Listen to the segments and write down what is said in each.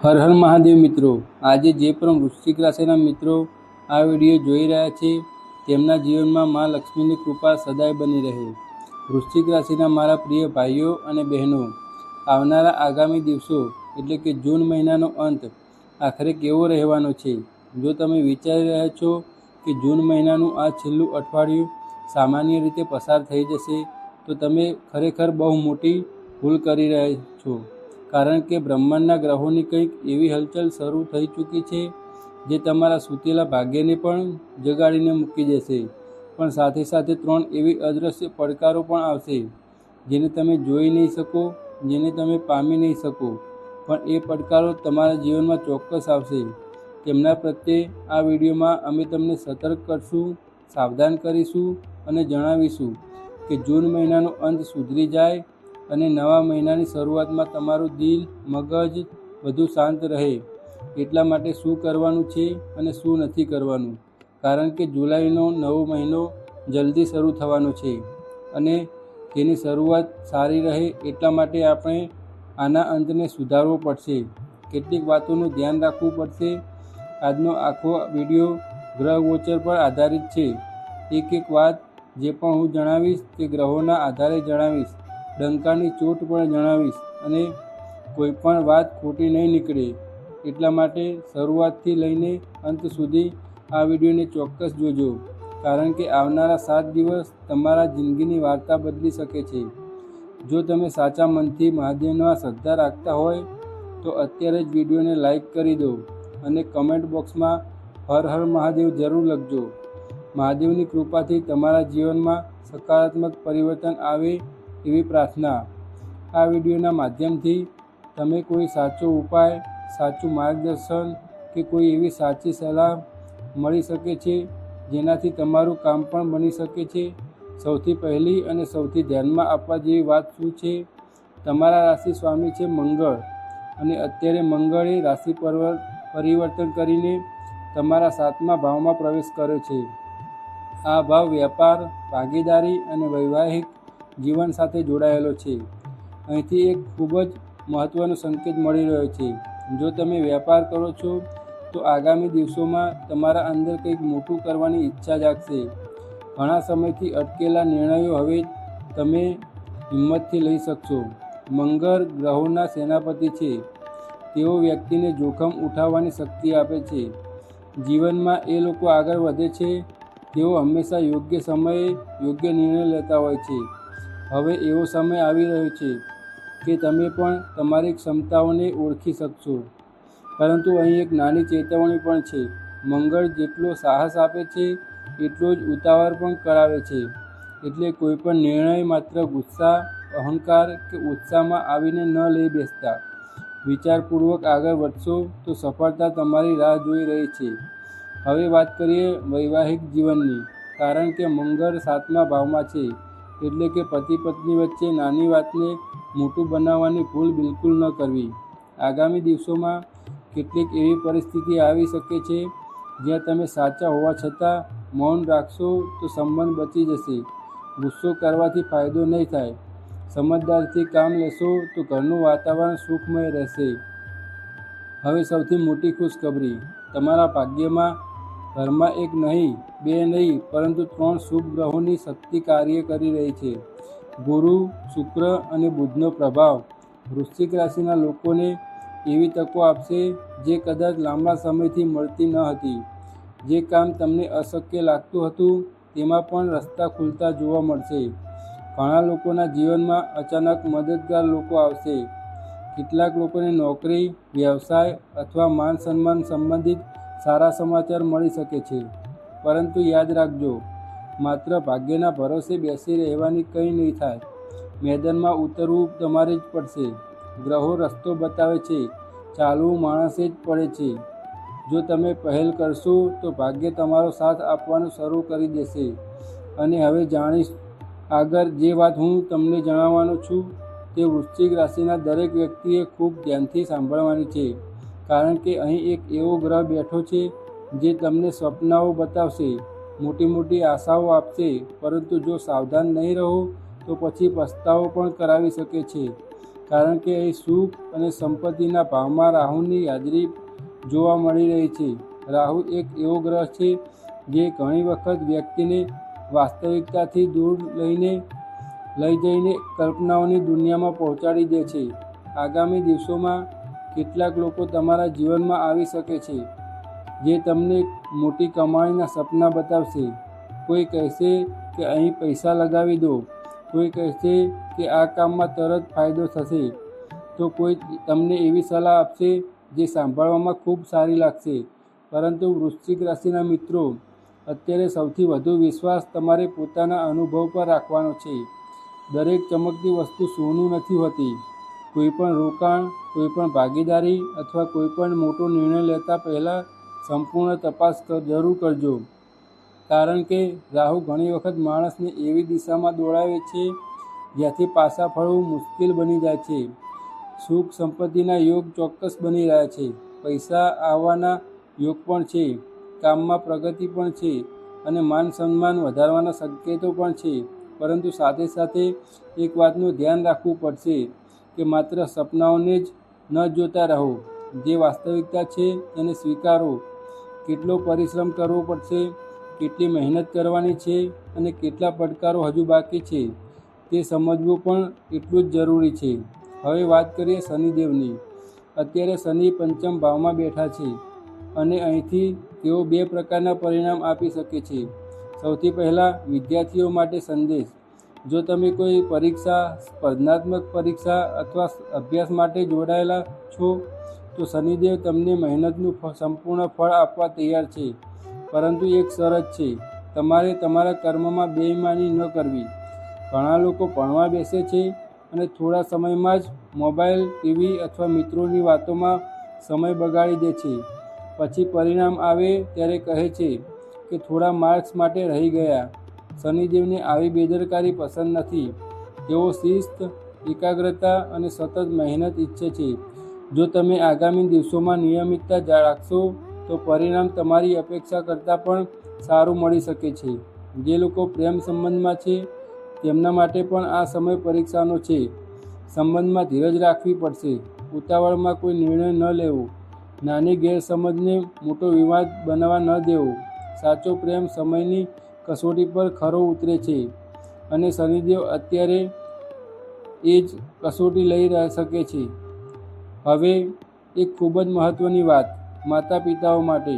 હર હર મહાદેવ મિત્રો, આજે જે પણ વૃશ્ચિક રાશિના મિત્રો આ વિડીયો જોઈ રહ્યા છે તેમના જીવનમાં મા લક્ષ્મીની કૃપા સદાય બની રહે। વૃશ્ચિક રાશિના મારા પ્રિય ભાઈઓ અને બહેનો, આવનારા આગામી દિવસો એટલે કે જૂન મહિનાનો અંત આખરે કેવો રહેવાનો છે? જો તમે વિચારી રહ્યા છો કે જૂન મહિનાનું આ છેલ્લું અઠવાડિયું સામાન્ય રીતે પસાર થઈ જશે, તો તમે ખરેખર બહુ મોટી ભૂલ કરી રહ્યા છો। કારણ કે બ્રહ્માંડના ગ્રહોની કંઈક એવી હલચલ શરૂ થઈ ચૂકી છે જે તમારા સૂતેલા ભાગ્યને પણ જગાડીને મૂકી દેશે। પણ સાથે સાથે 3 એવી અદૃશ્ય પડકારો પણ આવશે જેને તમે જોઈ નહીં શકો, જેને તમે પામી નહીં શકો, પણ એ પડકારો તમારા જીવનમાં ચોક્કસ આવશે। તેમના પ્રત્યે આ વિડીયોમાં અમે તમને સતર્ક કરશું, સાવધાન કરીશું અને જણાવીશું કે જૂન મહિનાનો અંત સુધરી જાય અને નવા મહિનાની શરૂઆતમાં તમારું દિલ, મગજ બધું શાંત રહે। એટલા માટે શું કરવાનું છે અને શું નથી કરવાનું, કારણ કે જુલાઈનો નવો મહિનો જલ્દી શરૂ થવાનો છે અને તેની શરૂઆત સારી રહે એટલા માટે આપણે આના અંતને સુધારવો પડશે। કેટલીક વાતોનું ધ્યાન રાખવું પડશે। આજનો આખો વિડીયો ગ્રહ ગોચર પર આધારિત છે। એક એક વાત જે પણ હું જણાવીશ તે ગ્રહોના આધારે જણાવીશ, ડંકાની ચોટ પણ જણાવીશ અને કોઈ પણ વાત ખોટી નહીં નીકળે। એટલા માટે શરૂઆતથી લઈને અંત સુધી આ વિડીયોને ચોક્કસ જોજો, કારણ કે આવનારા 7 દિવસ તમારા જિંદગીની વાર્તા બદલી શકે છે। જો તમે સાચા મનથી મહાદેવમાં શ્રદ્ધા રાખતા હોય તો અત્યારે જ વિડીયોને લાઈક કરી દો અને કમેન્ટ બોક્સમાં હર હર મહાદેવ જરૂર લખજો। મહાદેવની કૃપાથી તમારા જીવનમાં સકારાત્મક પરિવર્તન આવે એવી પ્રાર્થના। આ વિડીયોના માધ્યમથી તમે કોઈ સાચો ઉપાય, સાચું માર્ગદર્શન કે કોઈ એવી સાચી સલાહ મળી શકે છે જેનાથી તમારું કામ પણ બની શકે છે। સૌથી પહેલી અને સૌથી ધ્યાનમાં આપવા જેવી વાત શું છે? તમારા રાશિ સ્વામી છે મંગળ, અને અત્યારે મંગળે રાશિ પરિવર્તન કરીને તમારા 7મા ભાવમાં પ્રવેશ કર્યો છે। આ ભાવ વ્યાપાર, ભાગીદારી અને વૈવાહિક જીવન સાથે જોડાયેલો છે। અહીંથી એક ખૂબ જ મહત્ત્વનો સંકેત મળી રહ્યો છે। જો તમે વેપાર કરો છો તો આગામી દિવસોમાં તમારા અંદર કંઈક મોટું કરવાની ઈચ્છા જાગશે। ઘણા સમયથી અટકેલા નિર્ણયો હવે તમે હિંમતથી લઈ શકશો। મંગળ ગ્રહોના સેનાપતિ છે, તેઓ વ્યક્તિને જોખમ ઉઠાવવાની શક્તિ આપે છે। જીવનમાં એ લોકો આગળ વધે છે તેઓ હંમેશા યોગ્ય સમયે યોગ્ય નિર્ણય લેતા હોય છે। હવે એવો સમય આવી રહ્યો છે કે તમે પણ તમારી ક્ષમતાઓને ઓળખી શકશો। પરંતુ અહીં એક નાની ચેતવણી પણ છે। મંગળ જેટલો સાહસ આપે છે એટલો જ ઉતાવળ પણ કરાવે છે। એટલે કોઈ પણ નિર્ણય માત્ર ગુસ્સા, અહંકાર કે ઉત્સાહમાં આવીને ન લઈ બેસતા। વિચારપૂર્વક આગળ વધશો તો સફળતા તમારી રાહ જોઈ રહી છે। હવે વાત કરીએ વૈવાહિક જીવનની, કારણ કે મંગળ 7મા ભાવમાં છે, એટલે કે પતિ પત્ની વચ્ચે નાની વાતને મોટું બનાવવાની ભૂલ બિલકુલ ન કરવી। આગામી દિવસોમાં કેટલીક એવી પરિસ્થિતિ આવી શકે છે જ્યાં તમે સાચા હોવા છતાં મૌન રાખશો તો સંબંધ બચી જશે। ગુસ્સો કરવાથી ફાયદો નહીં થાય। સમજદારીથી કામ લેશો તો ઘરનું વાતાવરણ સુખમય રહેશે। હવે સૌથી મોટી ખુશખબરી, તમારા ભાગ્યમાં ઘરમાં એક નહીં, બે નહીં, પરંતુ 3 શુભ ગ્રહોની શક્તિ કાર્ય કરી રહી છે। ગુરુ, શુક્ર અને બુધનો પ્રભાવ વૃશ્ચિક રાશિના લોકોને એવી તકો આપશે જે કદાચ લાંબા સમયથી મળતી ન હતી। જે કામ તમને અશક્ય લાગતું હતું તેમાં પણ રસ્તા ખુલતા જોવા મળશે। ઘણા લોકોના જીવનમાં અચાનક મદદગાર લોકો આવશે। કેટલાક લોકોને નોકરી, વ્યવસાય અથવા માન સન્માન સંબંધિત સારા સમાચાર મળી શકે છે। પરંતુ યાદ રાખજો, માત્ર ભાગ્યના ભરોસે બેસી રહેવાની કંઈ નહીં થાય। મેદાનમાં ઉતરવું તમારે જ પડશે। ગ્રહો રસ્તો બતાવે છે, ચાલવું માણસે જ પડે છે। જો તમે પહેલ કરશો તો ભાગ્ય તમારો સાથ આપવાનું શરૂ કરી દેશે। અને હવે જાણીશ આગળ જે વાત હું તમને જણાવવાનો છું તે વૃશ્ચિક રાશિના દરેક વ્યક્તિએ ખૂબ ધ્યાનથી સાંભળવાની છે, કારણ કે અહીં એક એવો ગ્રહ બેઠો છે જે તમને સ્વપ્નાઓ બતાવશે, મોટી મોટી આશાઓ આપશે, પરંતુ જો સાવધાન નહીં રહો તો પછી પસ્તાવો પણ કરાવી શકે છે। કારણ કે અહીં સુખ અને સંપત્તિના ભાવમાં રાહુની હાજરી જોવા મળી રહી છે. રાહુ એક એવો ગ્રહ છે જે ઘણી વખત વ્યક્તિને વાસ્તવિકતાથી દૂર લઈ જઈને કલ્પનાઓની દુનિયામાં પહોંચાડી દે છે. આગામી દિવસોમાં કેટલાક લોકો તમારા જીવનમાં આવી શકે છે જે તમને મોટી કમાણીના સપના બતાવશે. કોઈ કહેશે કે અહીં પૈસા લગાવી દો, કોઈ કહેશે કે આ કામમાં તરત ફાયદો થશે, તો કોઈ તમને એવી સલાહ આપશે જે સાંભળવામાં ખૂબ સારી લાગશે. પરંતુ વૃશ્ચિક રાશિના મિત્રો, અત્યારે સૌથી વધુ વિશ્વાસ તમારે પોતાના અનુભવ પર રાખવાનો છે. દરેક ચમકતી વસ્તુ સોનું નથી હોતી. કોઈપણ રોકાણ, કોઈપણ ભાગીદારી અથવા કોઈપણ મોટો નિર્ણય લેતા પહેલાં સંપૂર્ણ તપાસ જરૂર કરજો. કારણ કે રાહુ ઘણી વખત માણસને એવી દિશામાં દોડાવે છે જ્યાંથી પાછા ફરવું મુશ્કેલ બની જાય છે. સુખ સંપત્તિના યોગ ચોક્કસ બની રહ્યા છે. પૈસા આવવાના યોગ પણ છે, કામમાં પ્રગતિ પણ છે અને માન સન્માન વધારવાના સંકેતો પણ છે. પરંતુ સાથે સાથે એક વાતનું ધ્યાન રાખવું પડશે કે માત્ર સપનાઓને જ ન જોતા રહો. જે વાસ્તવિકતા છે તેને સ્વીકારો. કેટલો પરિશ્રમ કરવો પડશે, કેટલી મહેનત કરવાની છે અને કેટલા પડકારો હજુ બાકી છે તે સમજવું પણ એટલું જ જરૂરી છે. હવે વાત કરીએ શનિદેવની. અત્યારે શનિ પંચમ ભાવમાં બેઠા છે અને અહીંથી તેઓ બે પ્રકારના પરિણામ આપી શકે છે. સૌથી પહેલાં, વિદ્યાર્થીઓ માટે સંદેશ. જો તમે કોઈ પરીક્ષા, સ્પર્ધાત્મક પરીક્ષા અથવા અભ્યાસ માટે જોડાયેલા છો, તો શનિદેવ તમને મહેનતનું સંપૂર્ણ ફળ આપવા તૈયાર છે. પરંતુ એક શરત છે, તમારે તમારા કર્મમાં બેઈમાની ન કરવી. ઘણા લોકો ભણવા બેસે છે અને થોડા સમયમાં જ મોબાઈલ, ટીવી અથવા મિત્રોની વાતોમાં સમય બગાડી દે છે. પછી પરિણામ આવે ત્યારે કહે છે કે થોડા માર્ક્સ માટે રહી ગયા. શનિદેવને આવી બેદરકારી પસંદ નથી. તેઓ શિસ્ત, એકાગ્રતા અને સતત મહેનત ઈચ્છે છે. જો તમે આગામી દિવસોમાં નિયમિતતા રાખશો તો પરિણામ તમારી અપેક્ષા કરતાં પણ સારું મળી શકે છે. જે લોકો પ્રેમ સંબંધમાં છે તેમના માટે પણ આ સમય પરીક્ષાનો છે. સંબંધમાં ધીરજ રાખવી પડશે. ઉતાવળમાં કોઈ નિર્ણય ન લેવો. નાની ગેરસમજને મોટો વિવાદ બનવા ન દેવો. સાચો પ્રેમ સમયની કસોટી પર ખરો ઉતરે છે અને શનિદેવ અત્યારે એ જ કસોટી લઈ શકે છે. હવે એક ખૂબ જ મહત્ત્વની વાત, માતા પિતાઓ માટે.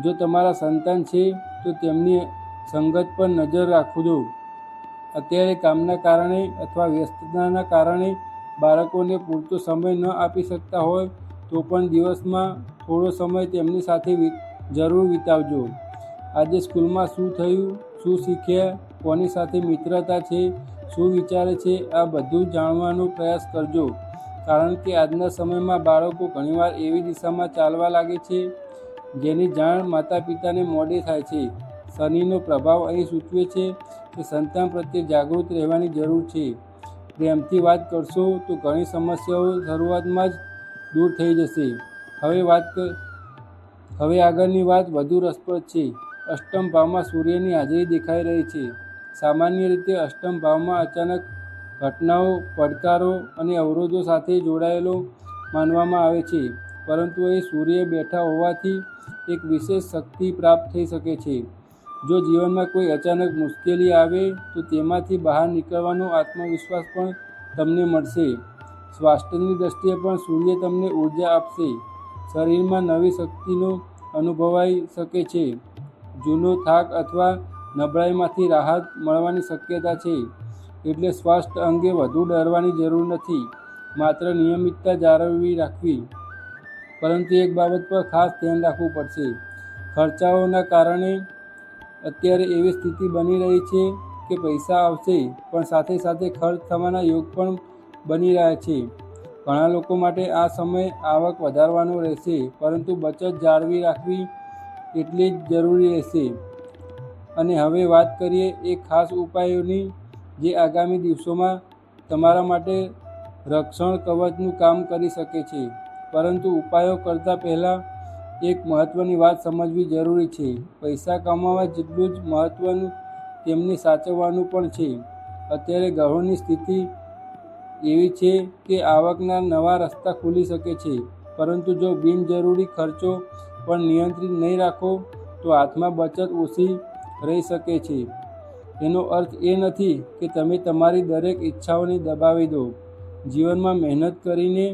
જો તમારા સંતાન છે તો તેમની સંગત પર નજર રાખજો. અત્યારે કામના કારણે અથવા વ્યસ્તતાના કારણે બાળકોને પૂરતો સમય ન આપી શકતા હોય તો પણ દિવસમાં થોડો સમય તેમની સાથે જરૂર વિતાવજો. આજે સ્કૂલમાં શું થયું, શું શીખ્યા, કોની સાથે મિત્રતા છે, શું વિચારે છે, આ બધું જાણવાનો પ્રયાસ કરજો. કારણ કે આજના સમયમાં બાળકો ઘણીવાર એવી દિશામાં ચાલવા લાગે છે જેની જાણ માતા પિતાને મોડે થાય છે. શનિનો પ્રભાવ અહીં સૂચવે છે કે સંતાન પ્રત્યે જાગૃત રહેવાની જરૂર છે. પ્રેમથી વાત કરશો તો ઘણી સમસ્યાઓ શરૂઆતમાં જ દૂર થઈ જશે. હવે આગળની વાત વધુ રસપ્રદ છે. અષ્ટમ ભાવમાં સૂર્યની હાજરી દેખાઈ રહી છે. સામાન્ય રીતે અષ્ટમ ભાવમાં અચાનક ઘટનાઓ, પડકારો અને અવરોધો સાથે જોડાયેલો માનવામાં આવે છે. પરંતુ અહીં સૂર્ય બેઠા હોવાથી એક વિશેષ શક્તિ પ્રાપ્ત થઈ શકે છે. જો જીવનમાં કોઈ અચાનક મુશ્કેલી આવે તો તેમાંથી બહાર નીકળવાનો આત્મવિશ્વાસ પણ તમને મળશે. સ્વાસ્થ્યની દ્રષ્ટિએ પણ સૂર્ય તમને ઉર્જા આપશે. શરીરમાં નવી શક્તિનો અનુભવાઈ શકે છે. જૂનો થાક અથવા નબળાઈમાંથી રાહત મળવાની શક્યતા છે. એટલે સ્વાસ્થ્ય અંગે વધુ ડરવાની જરૂર નથી, માત્ર નિયમિતતા જાળવી રાખવી. પરંતુ એક બાબત પર ખાસ ધ્યાન રાખવું પડશે. ખર્ચાઓના કારણે અત્યારે એવી સ્થિતિ બની રહી છે કે પૈસા આવશે પણ સાથે સાથે ખર્ચ થવાના યોગ પણ બની રહ્યા છે. ઘણા લોકો માટે આ સમય આવક વધારવાનો રહેશે, પરંતુ બચત જાળવી રાખવી એટલી જ જરૂરી રહેશે. અને હવે વાત કરીએ એક ખાસ ઉપાયોની જે આગામી દિવસોમાં તમારા માટે રક્ષણ કવચનું કામ કરી શકે છે. પરંતુ ઉપાયો કરતાં પહેલાં એક મહત્ત્વની વાત સમજવી જરૂરી છે. પૈસા કમાવા જેટલું જ મહત્ત્વનું તેમને સાચવવાનું પણ છે. અત્યારે ગ્રહોની સ્થિતિ એવી છે કે આવકના નવા રસ્તા ખુલી શકે છે, પરંતુ જો બિનજરૂરી ખર્ચો પર નિયંત્રિત નહીં રાખો તો હાથમાં બચત ઓછી રહી શકે છે. એનો અર્થ એ નથી કે તમે તમારી દરેક ઈચ્છાઓને દબાવી દો. જીવનમાં મહેનત કરીને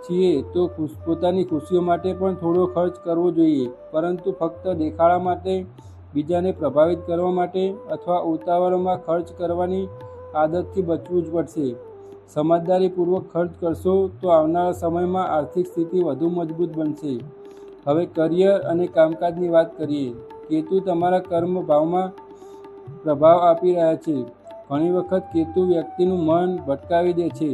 છીએ તો પોતાની ખુશીઓ માટે પણ થોડો ખર્ચ કરવો જોઈએ, પરંતુ ફક્ત દેખાડા માટે, બીજાને પ્રભાવિત કરવા માટે અથવા ઉતાવળમાં ખર્ચ કરવાની આદતથી બચવું જ પડશે. સમજદારીપૂર્વક ખર્ચ કરશો તો આવનારા સમયમાં આર્થિક સ્થિતિ વધુ મજબૂત બનશે. હવે કરિયર અને કામકાજની વાત કરીએ. કેતુ તમારા કર્મ ભાવમાં પ્રભાવ આપી રહ્યા છે. ઘણી વખત કેતુ વ્યક્તિનું મન ભટકાવી દે છે.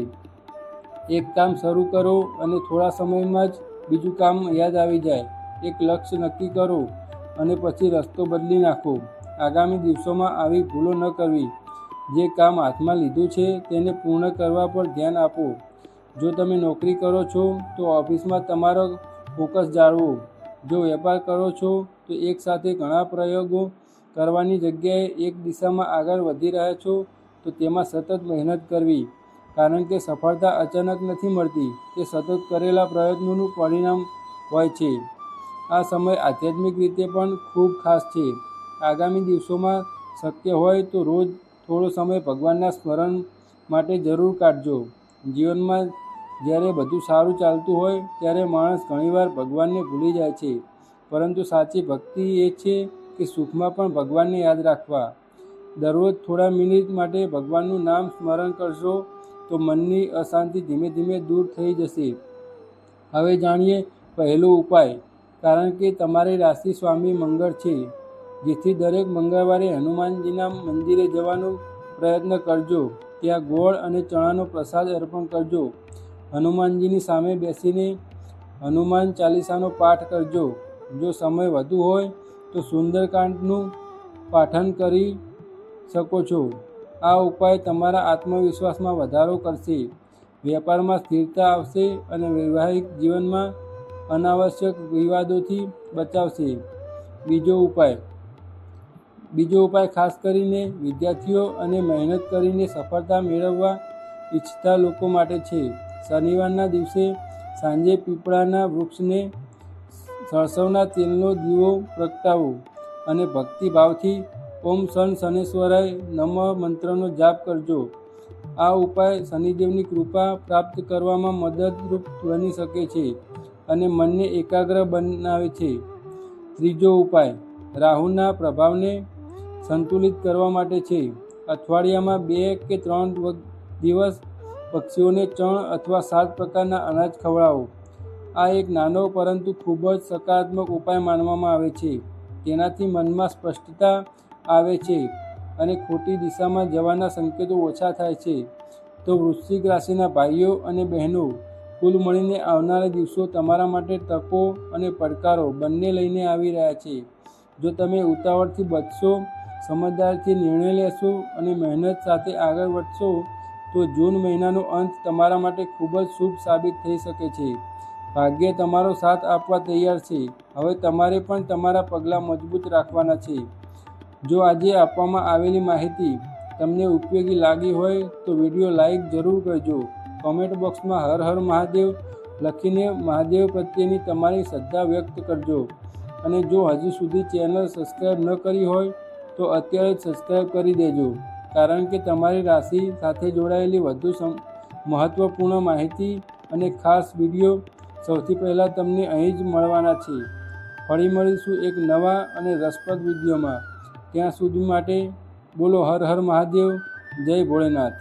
એક કામ શરૂ કરો અને થોડા સમયમાં જ બીજું કામ યાદ આવી જાય. એક લક્ષ્ય નક્કી કરો અને પછી રસ્તો બદલી નાખો. આગામી દિવસોમાં આવી ભૂલો ન કરવી. જે કામ હાથમાં લીધું છે તેને પૂર્ણ કરવા પર ધ્યાન આપો. જો તમે નોકરી કરો છો તો ઓફિસમાં તમારો ફોકસ જાળવો. જો વેપાર કરો છો તો એકસાથે ઘણા પ્રયોગો કરવાની જગ્યાએ એક દિશામાં આગળ વધી રહ્યા છો તો તેમાં સતત મહેનત કરવી, કારણ કે સફળતા અચાનક નથી મળતી, તે સતત કરેલા પ્રયત્નોનું પરિણામ હોય છે. આ સમય આધ્યાત્મિક રીતે પણ ખૂબ ખાસ છે. આગામી દિવસોમાં શક્ય હોય તો રોજ થોડો સમય ભગવાનના સ્મરણ માટે જરૂર કાઢજો. જીવનમાં જ્યારે બધું સારું ચાલતું હોય ત્યારે માણસ ઘણીવાર ભગવાનને ભૂલી જાય છે, પરંતુ સાચી ભક્તિ એ છે કે સુખમાં પણ ભગવાનને યાદ રાખવા. દરરોજ થોડા મિનિટ માટે ભગવાનનું નામ સ્મરણ કરશો તો મનની અશાંતિ ધીમે ધીમે દૂર થઈ જશે. હવે જાણીએ પહેલો ઉપાય. કારણ કે તમારી રાશિ સ્વામી મંગળ છે, જેથી દરેક મંગળવારે હનુમાનજીના મંદિરે જવાનો પ્રયત્ન કરજો. ત્યાં ગોળ અને ચણાનો પ્રસાદ અર્પણ કરજો. હનુમાનજીની સામે બેસીને હનુમાન ચાલીસાનો પાઠ કરજો. જો સમય વધુ હોય તો સુંદરકાંડનું પાઠન કરી શકો છો. આ ઉપાય તમારા આત્મવિશ્વાસમાં વધારો કરશે, વેપારમાં સ્થિરતા આવશે અને વૈવાહિક જીવનમાં અનાવશ્યક વિવાદોથી બચાવશે. બીજો ઉપાય ખાસ કરીને વિદ્યાર્થીઓ અને મહેનત કરીને સફળતા મેળવવા ઈચ્છતા લોકો માટે છે. શનિવારના દિવસે સાંજે પીપળાના વૃક્ષને સરસવના તેલનો દીવો પ્રગટાવો અને ભક્તિભાવથી ઓમ શન શનેશ્વરાય નમઃ મંત્રનો જાપ કરજો. આ ઉપાય શનિદેવની કૃપા પ્રાપ્ત કરવામાં મદદરૂપ બની શકે છે અને મનને એકાગ્ર બનાવે છે. ત્રીજો ઉપાય રાહુના પ્રભાવને સંતુલિત કરવા માટે છે. અઠવાડિયામાં 2 કે 3 દિવસ પક્ષીઓને ચણ અથવા 7 પ્રકારના અનાજ ખવડાવો. આ એક નાનો પરંતુ ખૂબ જ સકારાત્મક ઉપાય માનવામાં આવે છે. તેનાથી મનમાં સ્પષ્ટતા આવે છે અને ખોટી દિશામાં જવાના સંકેતો ઓછા થાય છે. તો વૃશ્ચિક રાશિના ભાઈઓ અને બહેનો, કુલ મળીને આવનારા દિવસો તમારા માટે તકો અને પડકારો બંને લઈને આવી રહ્યા છે. જો તમે ઉતાવળથી બચશો, સમજદારીથી નિર્ણય લેશો અને મહેનત સાથે આગળ વધશો તો જૂન મહિનાનો અંત તમારા માટે ખૂબ જ શુભ સાબિત થઈ શકે છે. ભાગ્ય તમારો સાથ આપવા તૈયાર છે. હવે તમારે પણ તમારા પગલાં મજબૂત રાખવાના છે. જો આજે આપવામાં આવેલી માહિતી તમને ઉપયોગી લાગી હોય તો વિડીયો લાઈક જરૂર કરજો. કોમેન્ટ બોક્સમાં હર હર મહાદેવ લખીને મહાદેવ પ્રત્યેની તમારી શ્રદ્ધા વ્યક્ત કરજો. અને જો હજુ સુધી ચેનલ સબસ્ક્રાઈબ ન કરી હોય તો અત્યારે જ સબસ્ક્રાઈબ કરી દેજો, કારણ કે તમારી રાશિ સાથે જોડાયેલી વધુ મહત્ત્વપૂર્ણ માહિતી અને ખાસ વિડીયો સૌથી પહેલાં તમને અહીં જ મળવાના છે. ફરી મળીશું એક નવા અને રસપ્રદ વિડીયોમાં. ત્યાં સુધી માટે બોલો હર હર મહાદેવ, જય ભોળેનાથ.